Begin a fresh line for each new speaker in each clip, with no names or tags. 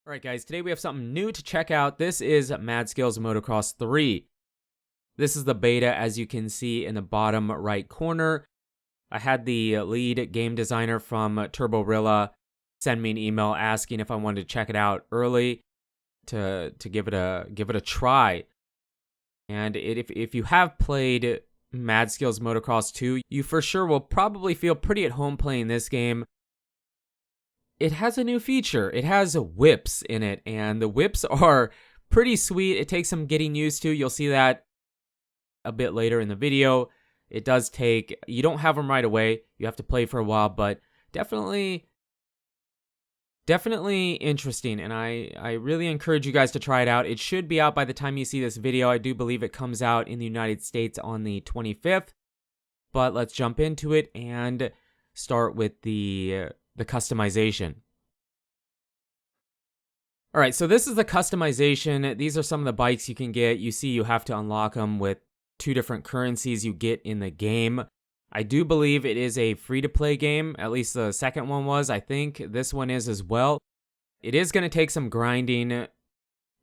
Alright guys, today we have something new to check out. This is Mad Skills Motocross 3. This is the beta, as you can see in the bottom right corner. I had the lead game designer from Turborilla send me an email asking if I wanted to check it out early to give it a try. And if you have played Mad Skills Motocross 2, you for sure will probably feel pretty at home playing this game. It has a new feature. It has whips in it, and the whips are pretty sweet. It takes some getting used to. You'll see that a bit later in the video. It does take, you don't have them right away. You have to play for a while, but definitely interesting, and I really encourage you guys to try it out. It should be out by the time you see this video. I do believe it comes out in the United States on the 25th, but let's jump into it and start with the customization. Alright, so this is the customization. These are some of the bikes you can get. You see you have to unlock them with 2 different currencies you get in the game. I do believe it is a free-to-play game. At least the second one was. I think this one is as well. It is going to take some grinding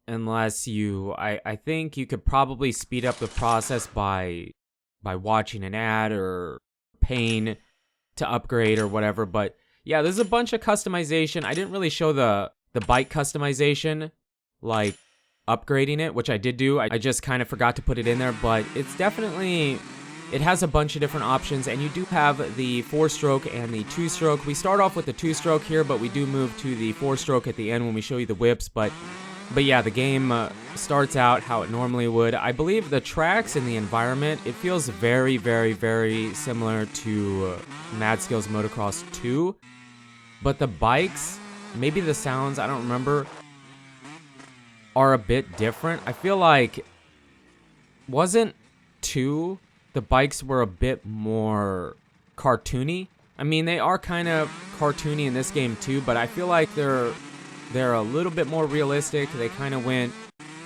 unless you... I think you could probably speed up the process by watching an ad or paying to upgrade or whatever, but yeah, there's a bunch of customization. I didn't really show the bike customization, like upgrading it, which I did do. I just kind of forgot to put it in there, but it's definitely, it has a bunch of different options, and you do have the 4-stroke and the 2-stroke. We start off with the 2-stroke here, but we do move to the 4-stroke at the end when we show you the whips, but yeah, the game starts out how it normally would. I believe the tracks and the environment, it feels very, very, very similar to Mad Skills Motocross 2. But the bikes, maybe the sounds, I don't remember, are a bit different. I feel like, wasn't 2, the bikes were a bit more cartoony? I mean, they are kind of cartoony in this game too, but I feel like they're a little bit more realistic. They kind of went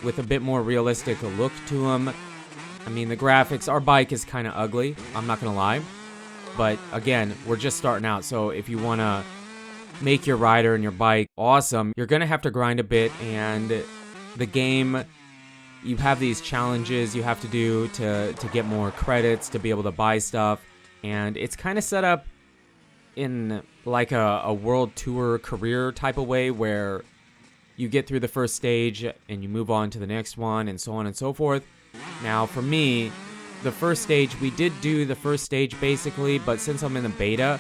with a bit more realistic look to them. I mean, the graphics, our bike is kind of ugly, I'm not gonna lie. But again, we're just starting out, so if you want to make your rider and your bike awesome, you're gonna have to grind a bit, and the game, you have these challenges you have to do to get more credits, to be able to buy stuff, and it's kind of set up in like a world tour career type of way, where you get through the first stage and you move on to the next one and so on and so forth. Now for me, the first stage, we did do the first stage basically, but since I'm in the beta,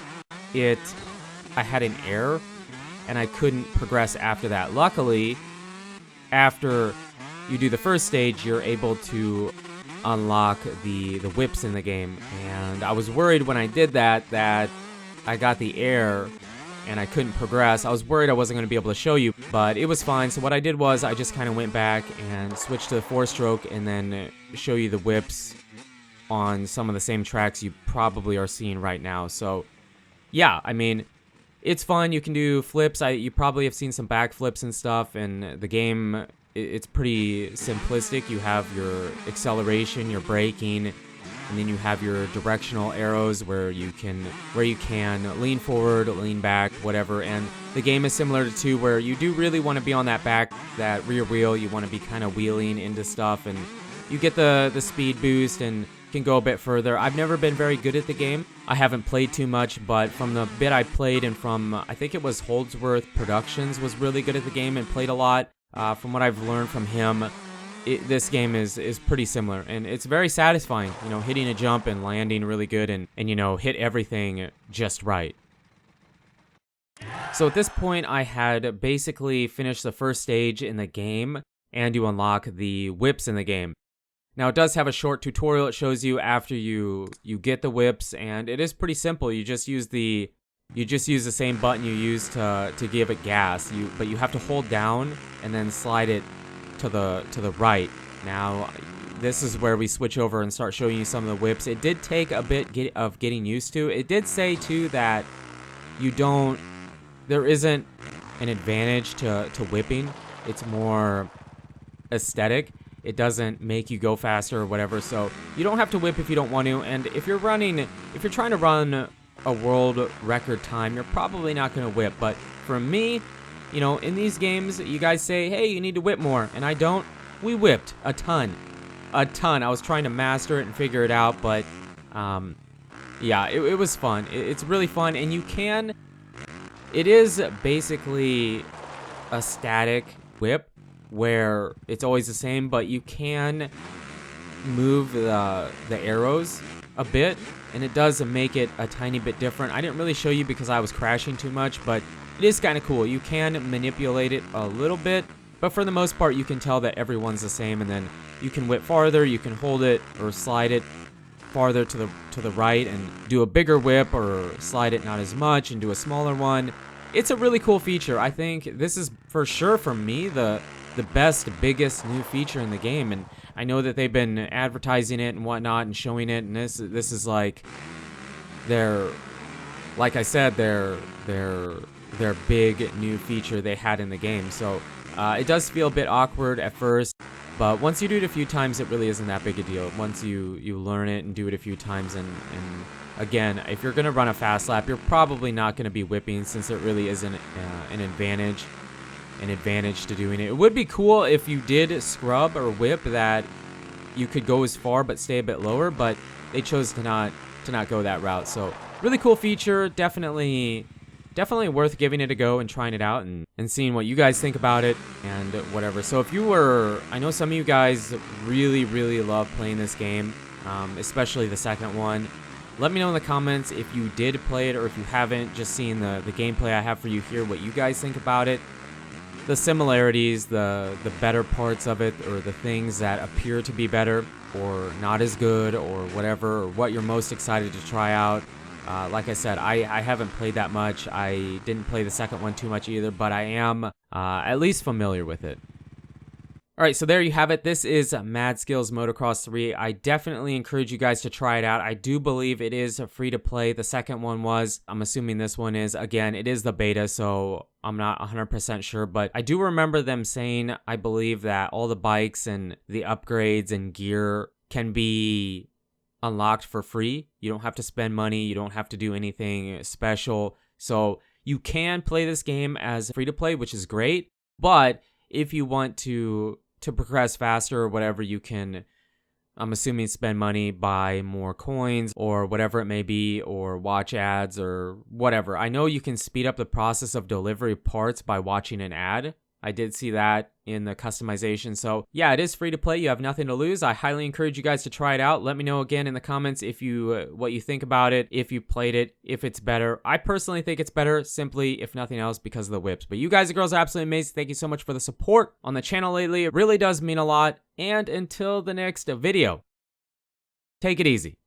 I had an error and I couldn't progress after that. Luckily, after you do the first stage, you're able to unlock the whips in the game, and I was worried when I did that I got the error and I couldn't progress. I was worried I wasn't going to be able to show you, but it was fine. So what I did was I just kind of went back and switched to the 4-stroke and then show you the whips on some of the same tracks you probably are seeing right now. So yeah, I mean, it's fun. You can do flips. You probably have seen some backflips and stuff, and the game, it's pretty simplistic. You have your acceleration, your braking, and then you have your directional arrows where you can lean forward, lean back, whatever. And the game is similar to 2, where you do really want to be on that rear wheel. You want to be kind of wheeling into stuff, and you get the speed boost and can go a bit further. I've never been very good at the game. I haven't played too much, but from the bit I played, and from, I think it was Holdsworth Productions was really good at the game and played a lot. From what I've learned from him, this game is pretty similar, and it's very satisfying, you know, hitting a jump and landing really good, and you know, hit everything just right. So at this point, I had basically finished the first stage in the game, and you unlock the whips in the game. Now, it does have a short tutorial. It shows you after you get the whips, and it is pretty simple. You just use the same button you use to give it gas. But you have to hold down and then slide it to the right. Now, this is where we switch over and start showing you some of the whips. It did take a bit of getting used to. It did say too that there isn't an advantage to whipping. It's more aesthetic. It doesn't make you go faster or whatever, so you don't have to whip if you don't want to. And if you're trying to run a world record time, you're probably not going to whip. But for me, You know, in these games, you guys say, hey, you need to whip more, and I don't. We whipped a ton. A ton. I was trying to master it and figure it out, but yeah, it was fun. It's really fun, and you can... It is basically a static whip where it's always the same, but you can move the arrows a bit, and it does make it a tiny bit different. I didn't really show you because I was crashing too much, but it is kind of cool. You can manipulate it a little bit, but for the most part, you can tell that everyone's the same, and then you can whip farther, you can hold it or slide it farther to the right and do a bigger whip, or slide it not as much and do a smaller one. It's a really cool feature. I think this is for sure, for me, the best, biggest new feature in the game, and I know that they've been advertising it and whatnot and showing it, and this is like like I said, their big new feature they had in the game. So it does feel a bit awkward at first, but once you do it a few times, it really isn't that big a deal. Once you learn it and do it a few times, and again, if you're going to run a fast lap, you're probably not going to be whipping, since it really isn't an advantage to doing it. It would be cool if you did scrub or whip, that you could go as far but stay a bit lower, but they chose to not go that route. So really cool feature, definitely worth giving it a go and trying it out and seeing what you guys think about it and whatever. So if you were, I know some of you guys really love playing this game, especially the second one. Let me know in the comments if you did play it, or if you haven't, just seeing the gameplay I have for you here, what you guys think about it. The similarities, the better parts of it, or the things that appear to be better or not as good, or whatever, or what you're most excited to try out. Like I said, I haven't played that much. I didn't play the second one too much either, but I am at least familiar with it. Alright, so there you have it. This is Mad Skills Motocross 3. I definitely encourage you guys to try it out. I do believe it is free to play. The second one was. I'm assuming this one is. Again, it is the beta, so I'm not 100% sure, but I do remember them saying, I believe, that all the bikes and the upgrades and gear can be unlocked for free. You don't have to spend money. You don't have to do anything special. So you can play this game as free to play, which is great. But if you want to progress faster or whatever, you can, I'm assuming, spend money, buy more coins or whatever it may be, or watch ads or whatever. I know you can speed up the process of delivery parts by watching an ad. I did see that in the customization. So yeah, it is free to play. You have nothing to lose. I highly encourage you guys to try it out. Let me know again in the comments if you what you think about it, if you played it, if it's better. I personally think it's better, simply, if nothing else, because of the whips. But you guys and girls are absolutely amazing. Thank you so much for the support on the channel lately. It really does mean a lot. And until the next video, take it easy.